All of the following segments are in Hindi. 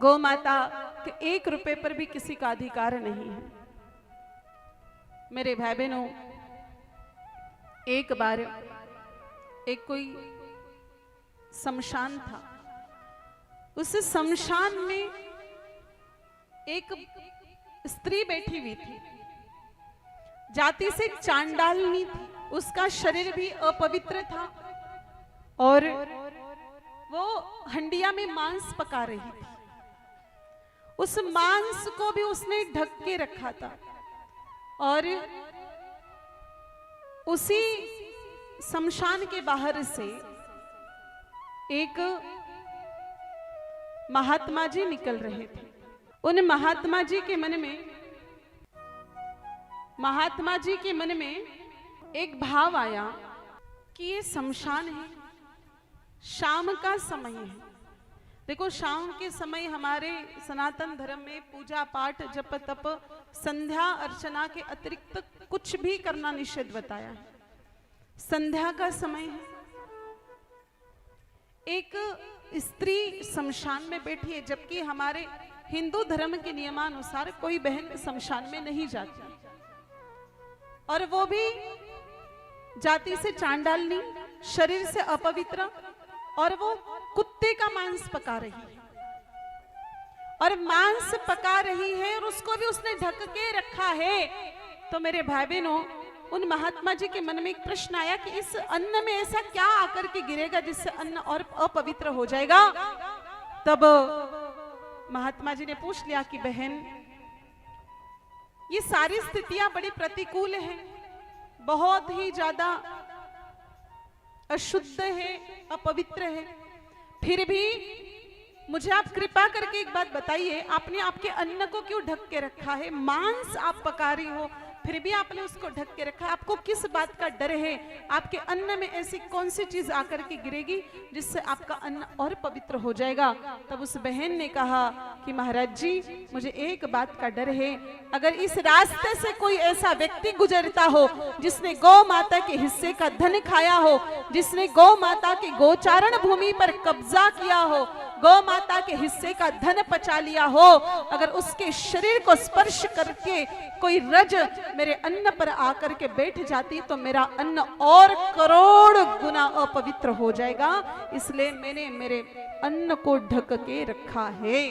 गौ माता के 1 रुपए पर भी किसी का अधिकार नहीं है। मेरे भाई बहनों, एक बार एक कोई शमशान था। उस शमशान में एक स्त्री बैठी हुई थी, जाति से चांडालनी थी, उसका शरीर भी अपवित्र था और वो हंडिया में मांस पका रही थी। उस मांस को भी उसने ढक के रखा था और उसी शमशान के बाहर से एक महात्मा जी निकल रहे थे। उन महात्मा जी के मन में एक भाव आया कि ये शमशान है, शाम का समय है। देखो, शाम के समय हमारे सनातन धर्म में पूजा पाठ जप तप संध्या अर्चना के अतिरिक्त कुछ भी करना निषेध बताया है। संध्या का समय है, एक स्त्री शमशान में बैठी है, जबकि हमारे हिंदू धर्म के नियमानुसार कोई बहन शमशान में नहीं जाती, और वो भी जाति से चांडालनी, शरीर से अपवित्र, और वो कुत्ते का मांस पका रही है। और मांस पका रही है और उसको भी उसने ढक के रखा है। तो मेरे भाई बहनों, उन महात्मा जी के मन में एक प्रश्न आया कि इस अन्न में ऐसा क्या आकर के गिरेगा जिससे अन्न और अपवित्र हो जाएगा। तब महात्मा जी ने पूछ लिया कि बहन, ये सारी स्थितियां बड़ी प्रतिकूल हैं, बहुत ही ज्यादा अशुद्ध है, अपवित्र है, फिर भी मुझे आप कृपा करके एक बात बताइए, आपने आपके अन्न को क्यों ढक के रखा है? मांस आप पका रही हो, फिर भी आपने उसको ढक के रखा है। आपको किस बात का डर है? आपके अन्न में ऐसी कौन सी चीज आकर के गिरेगी जिससे आपका अन्न और पवित्र हो जाएगा? तब उस बहन ने कहा कि महाराज जी, मुझे एक बात का डर है, अगर इस रास्ते से कोई ऐसा व्यक्ति गुजरता हो जिसने गौ माता के हिस्से का धन खाया हो, जिसने गौ माता के गोचारण भूमि पर कब्जा किया हो, गौ माता के हिस्से का धन पचा लिया हो, अगर उसके शरीर को स्पर्श करके कोई रज मेरे अन्न पर आकर के बैठ जाती तो मेरा अन्न और करोड़ गुना अपवित्र हो जाएगा। इसलिए मैंने मेरे अन्न को ढक के रखा है।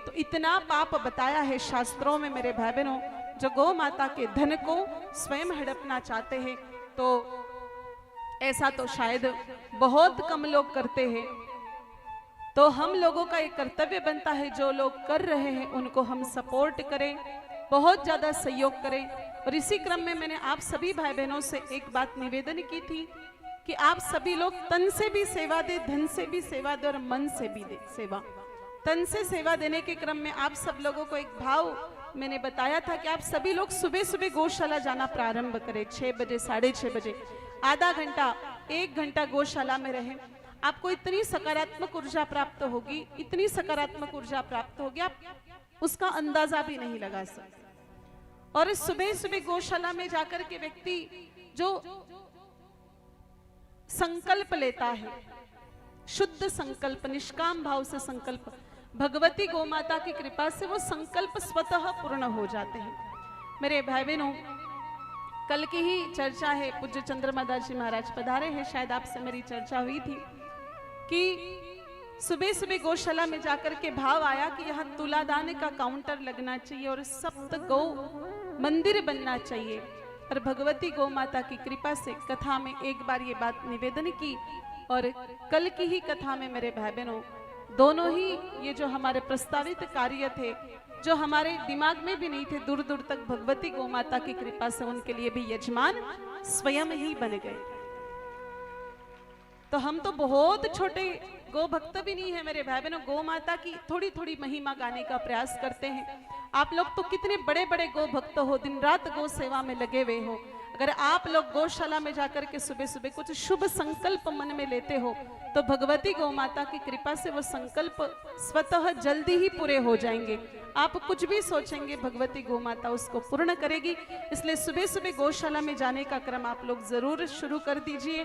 तो इतना पाप बताया है शास्त्रों में मेरे भाई बहनों। जो गौ माता के धन को स्वयं हड़पना चाहते हैं, तो ऐसा तो शायद बहुत कम लोग करते हैं। तो हम लोगों का एक कर्तव्य बनता है, जो लोग कर रहे हैं उनको हम सपोर्ट करें, बहुत ज्यादा सहयोग करें। और इसी क्रम में मैंने आप सभी भाई बहनों से एक बात निवेदन की थी कि आप सभी लोग तन से भी सेवा दे, धन से भी सेवा दे और मन से भी दे सेवा। तन से सेवा देने के क्रम में आप सब लोगों को एक भाव मैंने बताया था कि आप सभी लोग सुबह सुबह गौशाला जाना प्रारंभ करें। 6 बजे, 6:30 बजे, आधा घंटा 1 घंटा गौशाला में रहें। आपको इतनी सकारात्मक ऊर्जा प्राप्त होगी, इतनी सकारात्मक ऊर्जा प्राप्त होगी, आप उसका अंदाजा भी नहीं लगा सकते। और सुबह सुबह गौशाला में जाकर के व्यक्ति जो संकल्प लेता है, शुद्ध संकल्प, निष्काम भाव से संकल्प, भगवती गौ माता की कृपा से वो संकल्प स्वतः पूर्ण हो जाते हैं। मेरे भाई बहनों, कल की ही चर्चा है, पूज्य चंद्रमा दास जी महाराज पधारे हैं, शायद आपसे मेरी चर्चा हुई थी कि सुबह सुबह गौशाला में जाकर के भाव आया कि यहाँ तुलादान का काउंटर लगना चाहिए और सप्त गौ मंदिर बनना चाहिए। और भगवती गौ माता की कृपा से कथा में एक बार ये बात निवेदन की, और कल की ही कथा में मेरे भाई बहनों, दोनों ही ये जो हमारे प्रस्तावित कार्य थे, जो हमारे दिमाग में भी नहीं थे, दूर दूर तक भगवती गौ माता की कृपा से उनके लिए भी यजमान स्वयं ही बन गए। तो हम तो बहुत छोटे गौ भक्त भी नहीं है मेरे भाई बहनों, गौ माता की थोड़ी थोड़ी महिमा गाने का प्रयास करते हैं। आप लोग तो कितने बड़े बड़े गौ भक्त हो, दिन रात गौ सेवा में लगे हुए हो। अगर आप लोग गौशाला में जाकर के सुबह सुबह कुछ शुभ संकल्प मन में लेते हो, तो भगवती गौ माता की कृपा से वो संकल्प स्वतः जल्दी ही पूरे हो जाएंगे। आप कुछ भी सोचेंगे, भगवती गौ माता उसको पूर्ण करेगी। इसलिए सुबह सुबह गौशाला में जाने का क्रम आप लोग जरूर शुरू कर दीजिए।